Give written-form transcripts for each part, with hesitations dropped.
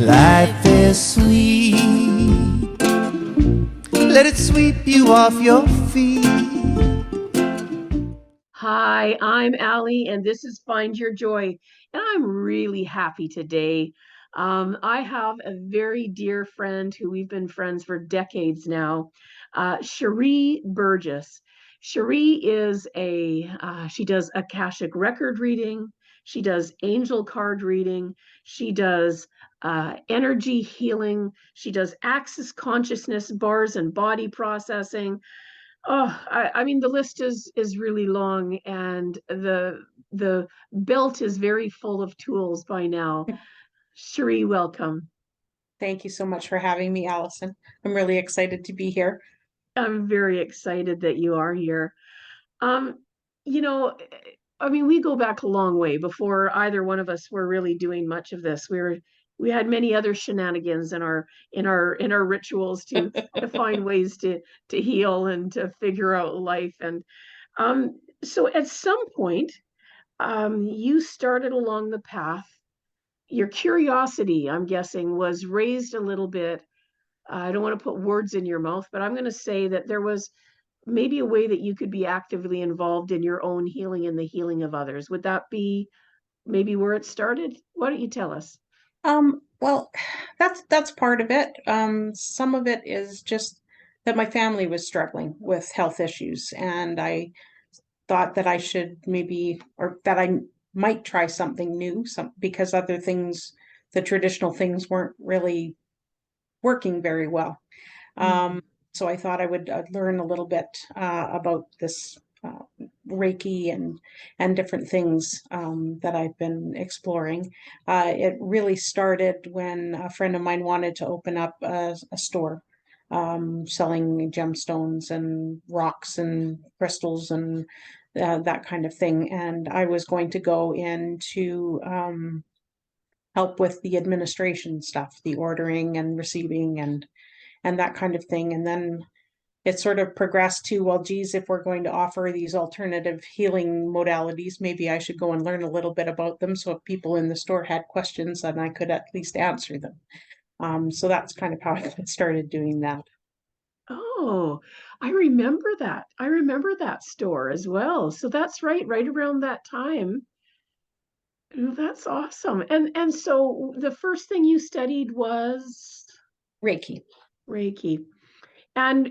Life is sweet. Let it sweep you off your feet. Hi, I'm Allie, and this is Find Your Joy. And I'm really happy today. I have a very dear friend who we've been friends for decades now, Cherie Burgess. Cherie is she does Akashic record reading, she does angel card reading, she does energy healing, she does access consciousness bars and body processing. Oh, I mean, the list is really long, and the belt is very full of tools by now. Cherie, welcome. Thank you so much for having me, Allison. I'm really excited to be here. I'm very excited that you are here. Um, you know, I mean, we go back a long way before either one of us were really doing much of this. We had many other shenanigans in our rituals to find ways to heal and to figure out life. And so at some point, you started along the path. Your curiosity, I'm guessing, was raised a little bit. I don't want to put words in your mouth, but I'm going to say that there was maybe a way that you could be actively involved in your own healing and the healing of others. Would that be maybe where it started? Why don't you tell us? Well, that's part of it. Some of it is just that my family was struggling with health issues, and I thought that I should maybe, or that I might try something new, because other things, the traditional things, weren't really working very well. Mm. So I thought I would learn a little bit about this Reiki and different things that I've been exploring. It really started when a friend of mine wanted to open up a store selling gemstones and rocks and crystals and that kind of thing. And I was going to go in to help with the administration stuff, the ordering and receiving and that kind of thing. And then it sort of progressed to, well, geez, if we're going to offer these alternative healing modalities, maybe I should go and learn a little bit about them. So if people in the store had questions, then I could at least answer them. So that's kind of how I got started doing that. Oh, I remember that. I remember that store as well. So that's right around that time. Oh, that's awesome. And so the first thing you studied was Reiki. Reiki. And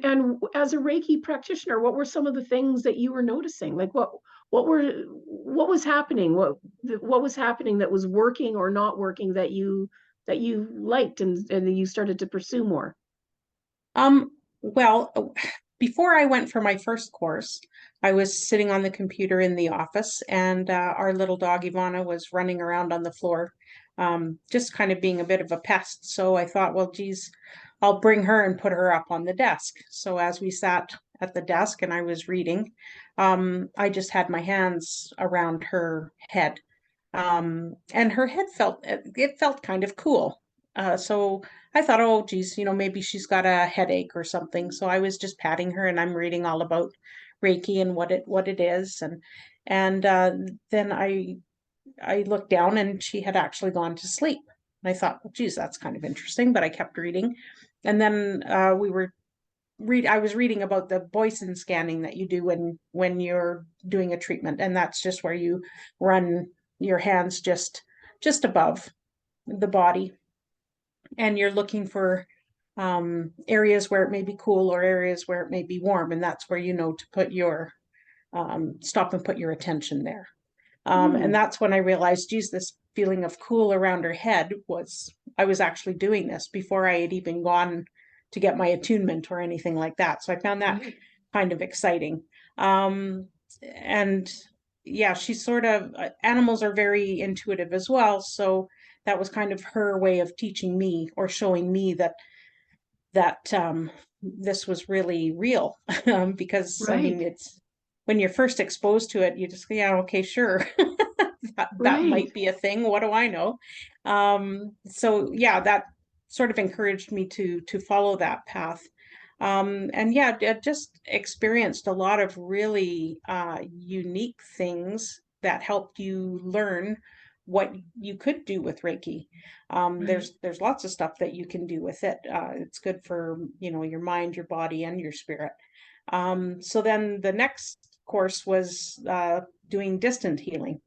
as a Reiki practitioner, what were some of the things that you were noticing? Like what was happening? What was happening that was working or not working that you liked and you started to pursue more? Well, before I went for my first course, I was sitting on the computer in the office, and our little dog Ivana was running around on the floor, just kind of being a bit of a pest. So I thought, well, geez, I'll bring her and put her up on the desk. So as we sat at the desk and I was reading, I just had my hands around her head, and her head felt kind of cool. So I thought, oh, geez, maybe she's got a headache or something. So I was just patting her, and I'm reading all about Reiki and what it is, and then I looked down, and she had actually gone to sleep. And I thought, well, geez, that's kind of interesting, but I kept reading, and then I was reading about the Boysen scanning that you do when you're doing a treatment, and that's just where you run your hands just above the body, and you're looking for areas where it may be cool or areas where it may be warm, and that's where you know to put your stop and put your attention there. And Hmm. that's when I realized, geez, this feeling of cool around her head I was actually doing this before I had even gone to get my attunement or anything like that. So I found that Right. kind of exciting. And yeah, she's sort of, animals are very intuitive as well. So that was kind of her way of teaching me or showing me that this was really real. Because I mean, Right. it's when you're first exposed to it, you just, yeah, okay, sure. That Right. might be a thing. What do I know? So yeah, that sort of encouraged me to follow that path. And yeah, I just experienced a lot of really unique things that helped you learn what you could do with Reiki. There's lots of stuff that you can do with it. It's good for, your mind, your body, and your spirit. So then the next course was doing distant healing.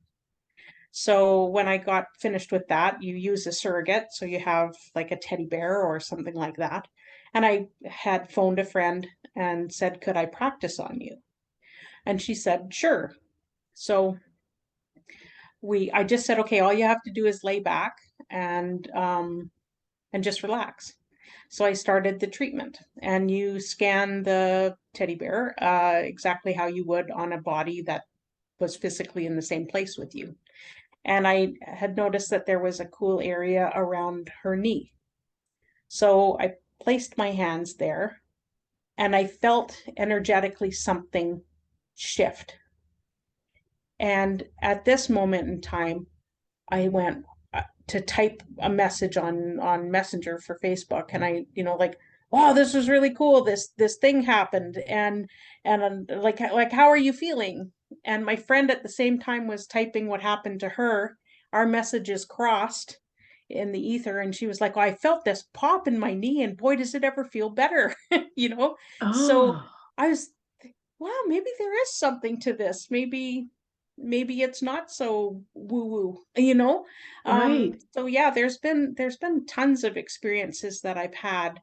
So when I got finished with that, you use a surrogate. So you have like a teddy bear or something like that. And I had phoned a friend and said, could I practice on you? And she said, sure. So I just said, okay, all you have to do is lay back and just relax. So I started the treatment, and you scan the teddy bear exactly how you would on a body that was physically in the same place with you. And I had noticed that there was a cool area around her knee. So I placed my hands there, and I felt energetically something shift. And at this moment in time, I went to type a message on Messenger for Facebook, and I, like, wow, this was really cool. This thing happened, and like how are you feeling? And my friend at the same time was typing what happened to her. Our messages crossed in the ether, and she was like, well, I felt this pop in my knee, and boy, does it ever feel better, So Oh, I was, wow, maybe there is something to this. Maybe it's not so woo-woo. right. So yeah, there's been tons of experiences that I've had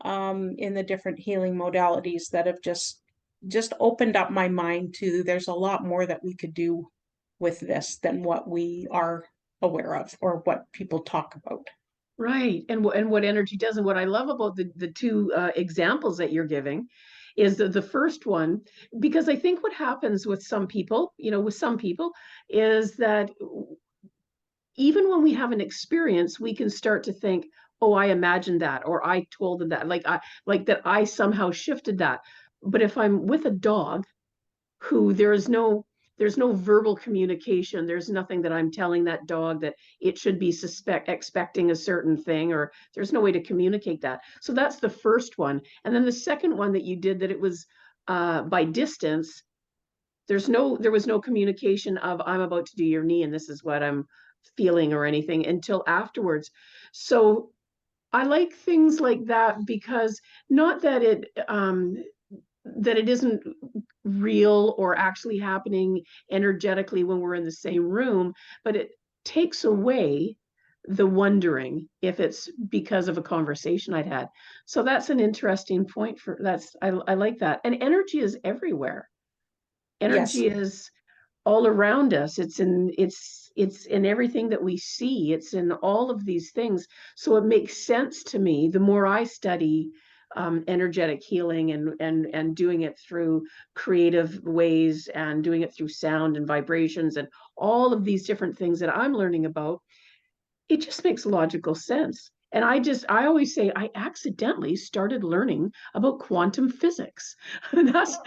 in the different healing modalities that have just opened up my mind to there's a lot more that we could do with this than what we are aware of or what people talk about. Right. And what energy does, and what I love about the two examples that you're giving is that the first one, because I think what happens with some people, is that even when we have an experience, we can start to think, oh, I imagined that, or I told them that, like that I somehow shifted that. But if I'm with a dog who there's no verbal communication, there's nothing that I'm telling that dog that it should be expecting a certain thing, or there's no way to communicate that. So that's the first one. And then the second one that you did, that it was by distance. There was no communication of I'm about to do your knee and this is what I'm feeling or anything until afterwards. So I like things like that, because not that it isn't real or actually happening energetically when we're in the same room, but it takes away the wondering if it's because of a conversation I'd had. So that's an interesting point I like that. And energy is everywhere. Yes. Energy is all around us. It's in everything that we see. It's in all of these things. So it makes sense to me, the more I study energetic healing and doing it through creative ways and doing it through sound and vibrations and all of these different things that I'm learning about, it just makes logical sense. And I always say I accidentally started learning about quantum physics. And that's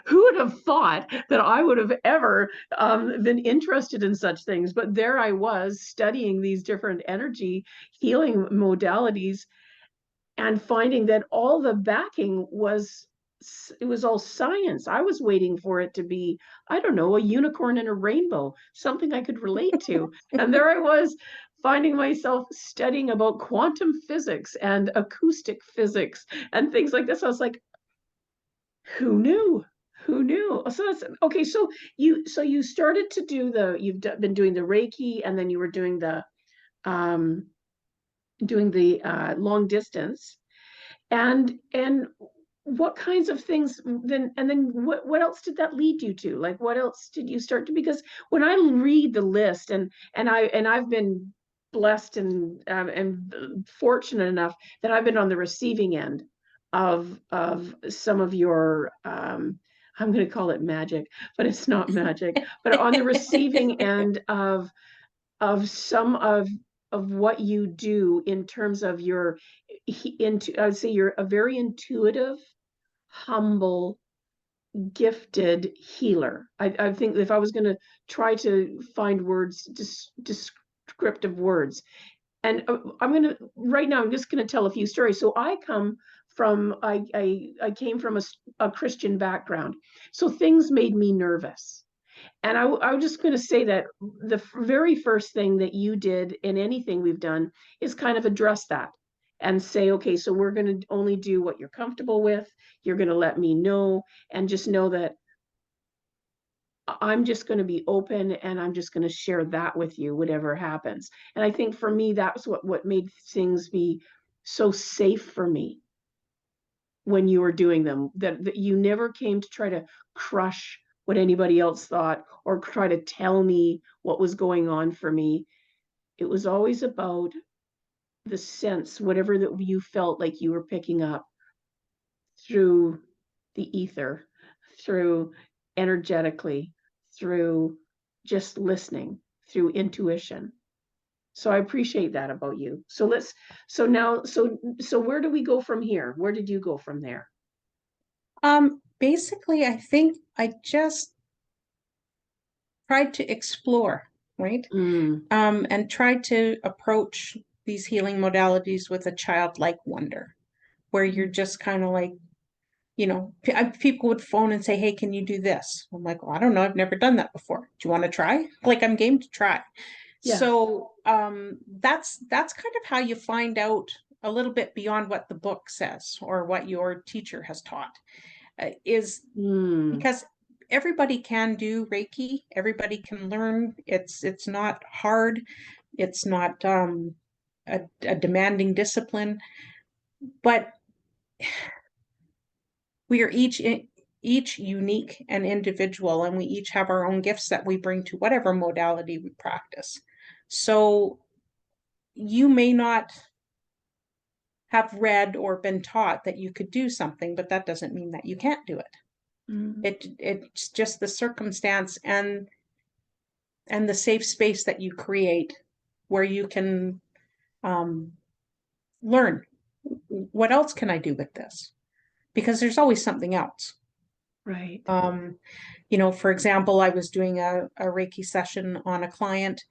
who would have thought that I would have ever been interested in such things? But there I was studying these different energy healing modalities and finding that all the backing it was all science. I was waiting for it to be, I don't know, a unicorn and a rainbow, something I could relate to. And there I was finding myself studying about quantum physics and acoustic physics and things like this. I was like, who knew? Who knew? So that's okay. So you started to do you've been doing the Reiki, and then you were doing the um long distance, and what kinds of things then, and then what else did that lead you to? Like, what else did you start to, because when I read the list, and I've been blessed and fortunate enough that I've been on the receiving end of some of your I'm going to call it magic, but it's not magic, but on the receiving end of some of what you do in terms of I would say you're a very intuitive, humble, gifted healer. I think if I was going to try to find words, descriptive words, and right now I'm just going to tell a few stories. So I came from a Christian background, so things made me nervous. And I'm just going to say that the very first thing that you did in anything we've done is kind of address that and say, okay, so we're going to only do what you're comfortable with. You're going to let me know, and just know that I'm just going to be open, and I'm just going to share that with you, whatever happens. And I think for me, that's what made things be so safe for me when you were doing them, that you never came to try to crush what anybody else thought or try to tell me what was going on for me. It was always about the sense, whatever that you felt like you were picking up through the ether, through energetically, through just listening, through intuition. So I appreciate that about you. So where do we go from here? Where did you go from there? Basically, I think I just tried to explore, right? And tried to approach these healing modalities with a childlike wonder, where you're just kind of like, people would phone and say, "Hey, can you do this?" I'm like, "Well, I don't know. I've never done that before. Do you want to try?" Like, I'm game to try. Yes. So that's kind of how you find out a little bit beyond what the book says or what your teacher has taught, is because everybody can do Reiki. Everybody can learn. It's not hard. It's not a demanding discipline, but we are each unique and individual, and we each have our own gifts that we bring to whatever modality we practice. So you may not have read or been taught that you could do something, but that doesn't mean that you can't do it. It's just the circumstance and the safe space that you create where you can learn, what else can I do with this? Because there's always something else. Right. For example, I was doing a Reiki session on a client,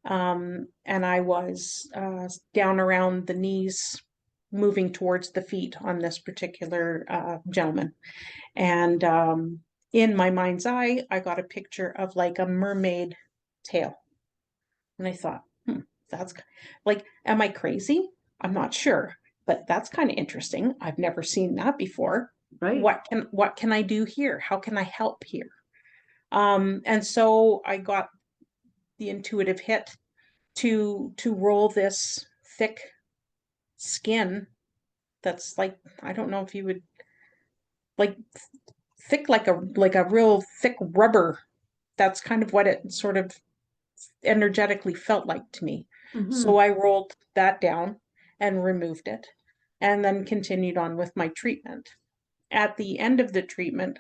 and I was down around the knees, moving towards the feet on this particular gentleman. And in my mind's eye, I got a picture of like a mermaid tail. And I thought, that's like, am I crazy? I'm not sure, but that's kind of interesting. I've never seen that before. Right. What can I do here? How can I help here? And so I got the intuitive hit to roll this thick skin that's like, I don't know if you would, like, thick, like a real thick rubber. That's kind of what it sort of energetically felt like to me. So I rolled that down and removed it, and then continued on with my treatment. At the end of the treatment,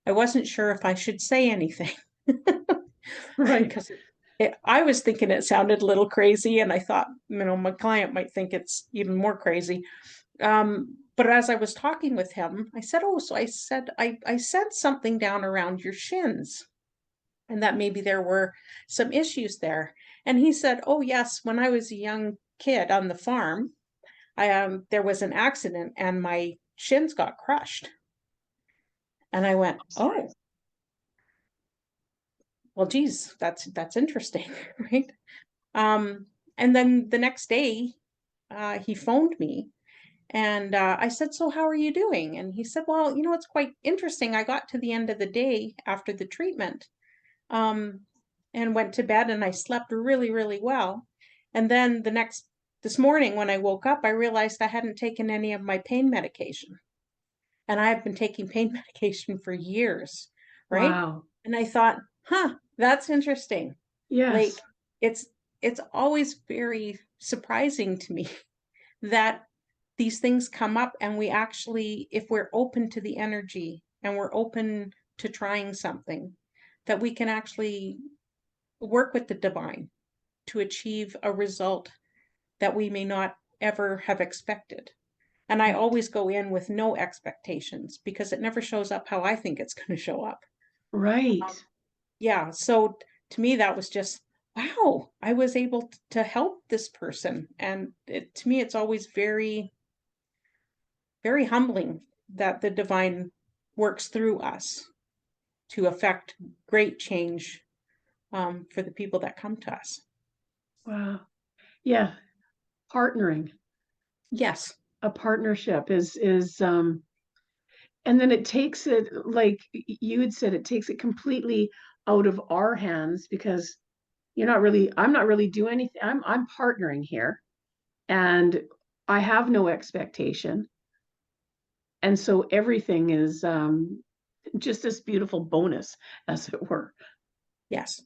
I wasn't sure if I should say anything. Right. Because I was thinking it sounded a little crazy, and I thought, my client might think it's even more crazy. But as I was talking with him, I said, I sensed something down around your shins, and that maybe there were some issues there. And he said, "Oh, yes, when I was a young kid on the farm, there was an accident and my shins got crushed." And I went, "Oh, well, geez, that's interesting," right? And then the next day, he phoned me, and I said, "So how are you doing?" And he said, "Well, it's quite interesting. I got to the end of the day after the treatment, and went to bed, and I slept really, really well. And then this morning when I woke up, I realized I hadn't taken any of my pain medication. And I have been taking pain medication for years, right?" Wow. And I thought, that's interesting. Yes. Like, it's always very surprising to me that these things come up, and we actually, if we're open to the energy and we're open to trying something, that we can actually work with the divine to achieve a result that we may not ever have expected. And I always go in with no expectations, because it never shows up how I think it's going to show up. Right. Yeah. So to me, that was just, wow, I was able to help this person. And to me, it's always very, very humbling that the divine works through us. to affect great change for the people that come to us. Wow. Yeah. Partnering. Yes. A partnership is and then it takes it, like you had said, it takes it completely out of our hands, because I'm not really doing anything. I'm partnering here, and I have no expectation. And so everything is just this beautiful bonus, as it were. Yes.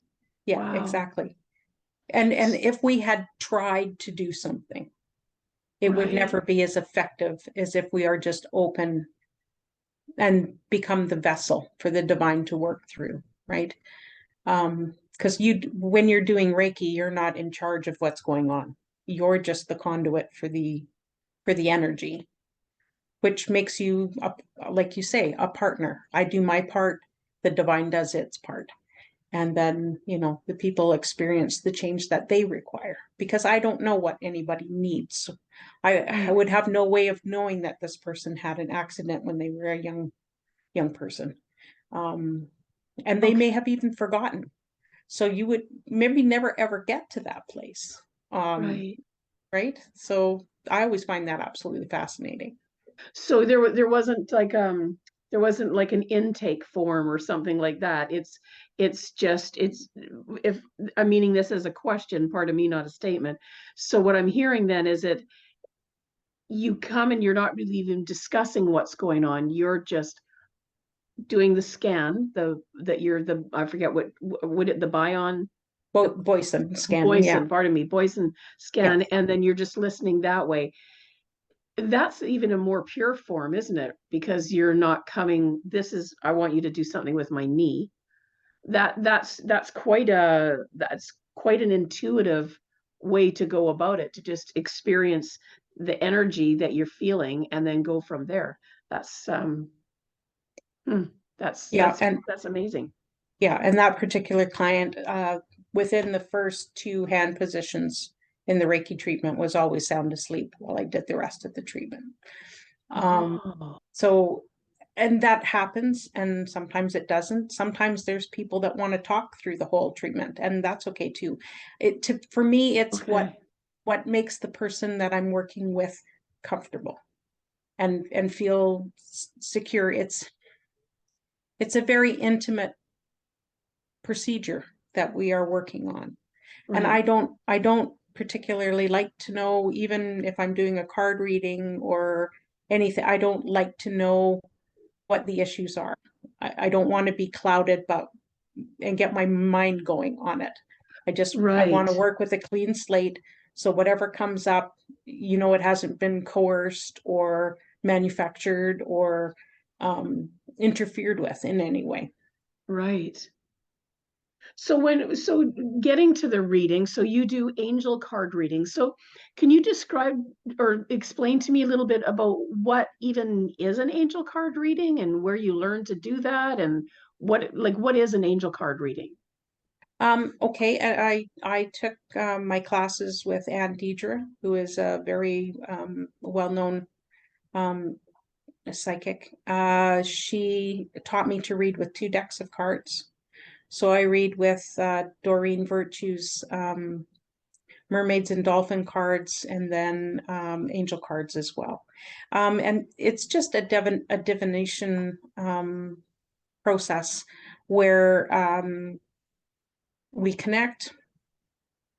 Yeah, Wow. exactly. And if we had tried to do something, it would Right. never be as effective as if we are just open and become the vessel for the divine to work through, right? Because when you're doing Reiki, you're not in charge of what's going on. You're just the conduit for the energy, which makes you, like you say, a partner. I do my part, the divine does its part. And then, the people experience the change that they require, because I don't know what anybody needs. I would have no way of knowing that this person had an accident when they were a young person. And they may have even forgotten. So you would maybe never ever get to that place. Right. Right. So I always find that absolutely fascinating. So there wasn't like an intake form or something like that. It's if I'm meaning this as a question, pardon me, not a statement. So what I'm hearing then is that you come and you're not really even discussing what's going on. You're just doing the scan, I forget what would it the Bion Boyson scan, Boyson, pardon me, Boyson yeah. scan, and then you're just listening that way. That's even a more pure form, isn't it? Because you're not coming, I want you to do something with my knee. That's quite an intuitive way to go about it, to just experience the energy that you're feeling and then go from there. That's Yeah, and that's amazing. yeah, and that particular client, within the first two hand positions in the Reiki treatment, was always sound asleep while I did the rest of the treatment. Oh, So, and that happens, and sometimes it doesn't. Sometimes there's people that want to talk through the whole treatment, and that's okay too. For me, it's okay. what makes the person that I'm working with comfortable and feel secure. It's a very intimate procedure that we are working on. And Right. I don't particularly like to know, even if I'm doing a card reading or anything, I don't like to know what the issues are. I don't want to be clouded and get my mind going on it. I want to Right. work with a clean slate. So whatever comes up, it hasn't been coerced or manufactured or interfered with in any way. Right. So getting to the reading, so you do angel card reading. So can you describe or explain to me a little bit about what even is an angel card reading and where you learn to do that, and what is an angel card reading? Okay, I took my classes with Anne Deidre, who is a very well-known psychic. She taught me to read with two decks of cards. So I read with Doreen Virtue's mermaids and dolphin cards, and then angel cards as well. And it's just a divination process where we connect.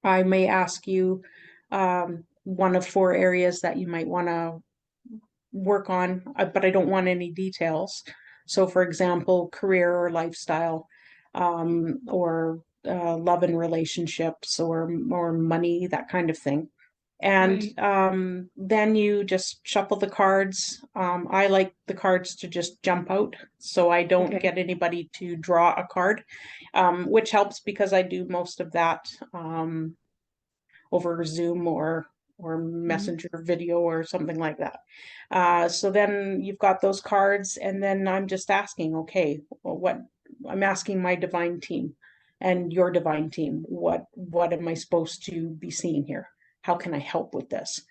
I may ask you one of four areas that you might want to work on, but I don't want any details. So, for example, career or lifestyle, or love and relationships, or money, that kind of thing. And Right. then you just shuffle the cards. I like the cards to just jump out, so I don't Okay. get anybody to draw a card, which helps because I do most of that over Zoom or Mhm. Messenger video or something like that. So then you've got those cards, and then I'm just asking, okay, well, I'm asking my divine team and your divine team, what am I supposed to be seeing here? How can I help with this?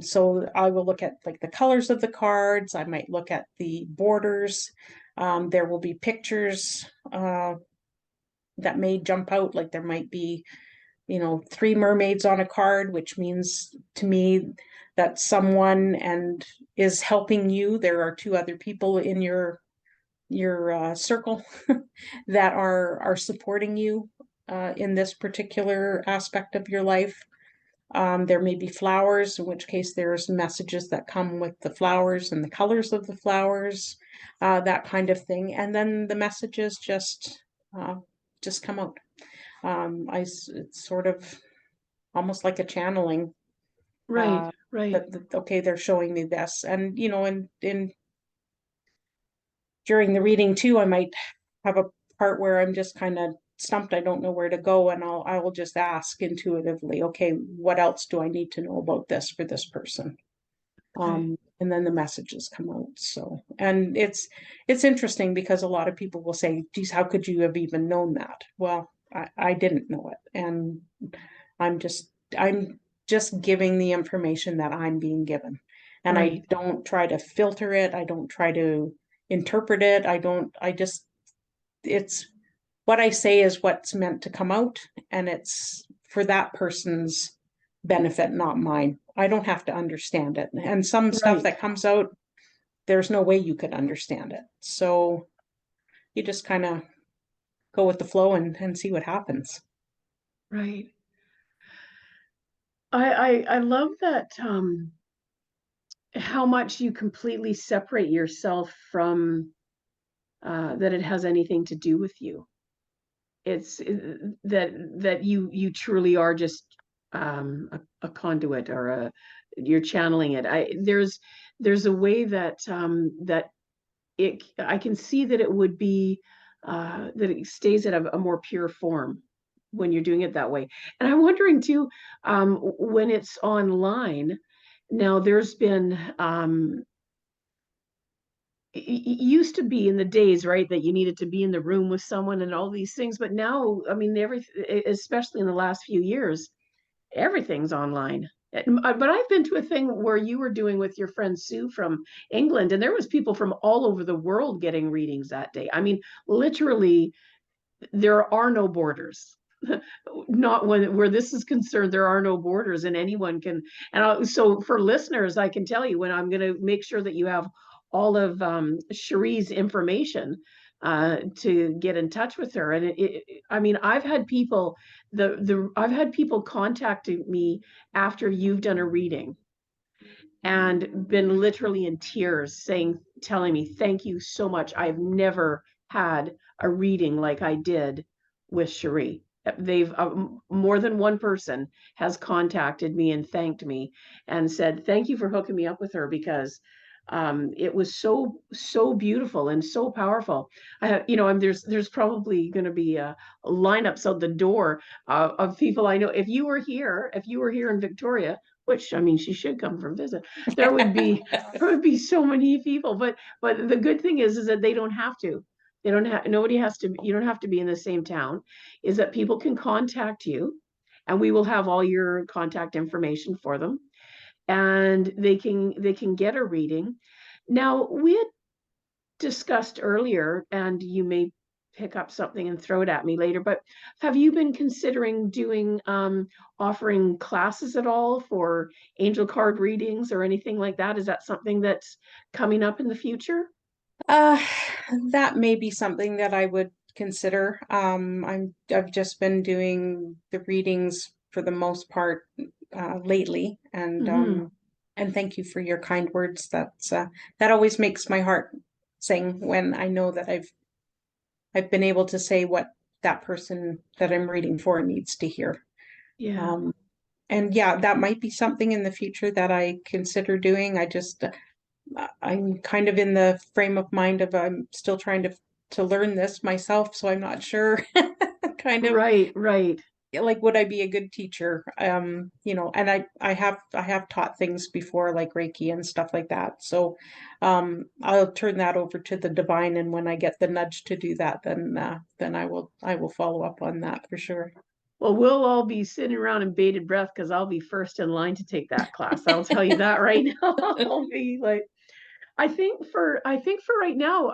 So I will look at like the colors of the cards. I might look at the borders. There will be pictures that may jump out, like there might be, 3 mermaids on a card, which means to me that someone and is helping you. There are 2 other people in your circle that are supporting you in this particular aspect of your life. There may be flowers, in which case there's messages that come with the flowers and the colors of the flowers, that kind of thing. And then the messages just come out. It's sort of almost like a channeling. Right, right, Okay, they're showing me this, and in during the reading too, I might have a part where I'm just kind of stumped. I don't know where to go, and I will just ask intuitively, okay, what else do I need to know about this for this person? And then the messages come out. So, and it's interesting because a lot of people will say, geez, how could you have even known that? Well, I didn't know it. And I'm just giving the information that I'm being given. And right. I don't try to filter it. I don't try to interpret it. It's what I say is what's meant to come out, and it's for that person's benefit, not mine. I don't have to understand it. And some stuff Right. that comes out, there's no way you could understand it. So you just kind of go with the flow and see what happens. Right. I love that how much you completely separate yourself from that it has anything to do with you. It's that you truly are just a conduit, or you're channeling it. There's a way that that I can see that it would be that it stays at a more pure form when you're doing it that way. And I'm wondering too, when it's online. Now, there's been it used to be in the days, right, that you needed to be in the room with someone and all these things, but now, I mean, especially in the last few years, everything's online. But I've been to a thing where you were doing with your friend Sue from England, and there was people from all over the world getting readings that day. I mean, literally, there are no borders. Not where this is concerned, there are no borders, and anyone can. And so for listeners, I can tell you, when I'm going to make sure that you have all of Cherie's information to get in touch with her. And I mean, I've had people I've had people contacting me after you've done a reading and been literally in tears, telling me, thank you so much. I've never had a reading like I did with Cherie. They've more than one person has contacted me and thanked me and said, thank you for hooking me up with her, because it was so beautiful and so powerful. And there's probably going to be lineups out the door of people I know. If you were here in Victoria, which, I mean, she should come for a visit, there would be so many people. But the good thing is that they don't have to. Nobody has to. You don't have to be in the same town. Is that people can contact you, and we will have all your contact information for them, and they can get a reading. Now, we had discussed earlier, and you may pick up something and throw it at me later, but have you been considering doing offering classes at all for angel card readings or anything like that? Is that something that's coming up in the future? Uh, that may be something that I would consider. I've just been doing the readings for the most part lately, and thank you for your kind words. That always makes my heart sing when I know that I've been able to say what that person that I'm reading for needs to hear. Yeah. And yeah, that might be something in the future that I consider doing. I'm kind of in the frame of mind of I'm still trying to learn this myself, so I'm not sure. Kind of Right. like, would I be a good teacher? And I have taught things before, like Reiki and stuff like that. So I'll turn that over to the divine, and when I get the nudge to do that, then I will follow up on that for sure. Well, we'll all be sitting around in bated breath, because I'll be first in line to take that class. I'll tell you that right now. I'll be like, I think for right now,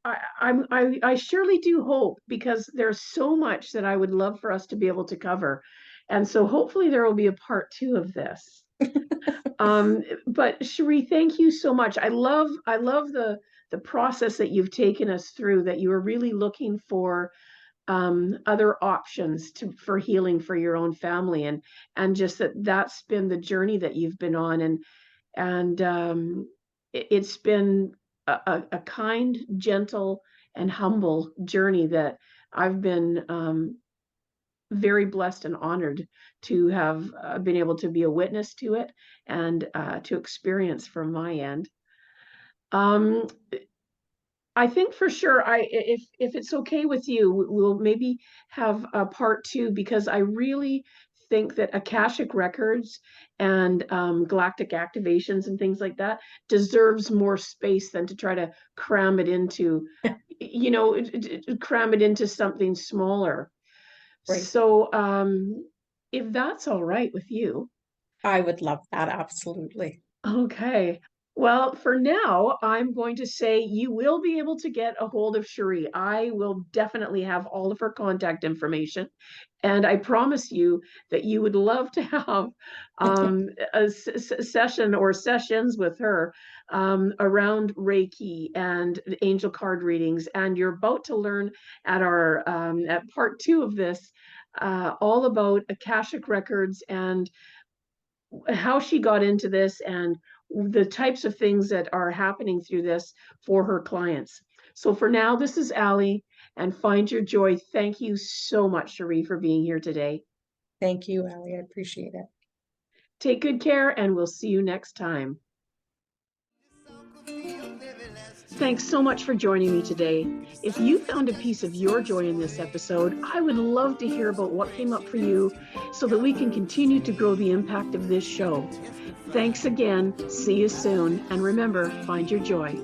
I surely do hope, because there's so much that I would love for us to be able to cover, and so hopefully there will be a part 2 of this. But Cherie, thank you so much. I love the process that you've taken us through. That you are really looking for other options for healing for your own family, and just that's been the journey that you've been on, and it's been a kind, gentle, and humble journey that I've been very blessed and honored to have been able to be a witness to it, and to experience from my end. Um, I think for sure, if it's okay with you, we'll maybe have a part 2, because I really think that Akashic Records and Galactic Activations and things like that deserves more space than to try to cram it into, cram it into something smaller. Right. So, if that's all right with you. I would love that. Absolutely. Okay. Well, for now, I'm going to say you will be able to get a hold of Cherie. I will definitely have all of her contact information. And I promise you that you would love to have a session or sessions with her around Reiki and angel card readings. And you're about to learn at our at part 2 of this all about Akashic Records and how she got into this, and the types of things that are happening through this for her clients. So for now, this is Allie, and Find Your Joy. Thank you so much, Cherie, for being here today. Thank you, Allie. I appreciate it. Take good care, and we'll see you next time. Thanks so much for joining me today. If you found a piece of your joy in this episode, I would love to hear about what came up for you, so that we can continue to grow the impact of this show. Thanks again. See you soon. And remember, find your joy.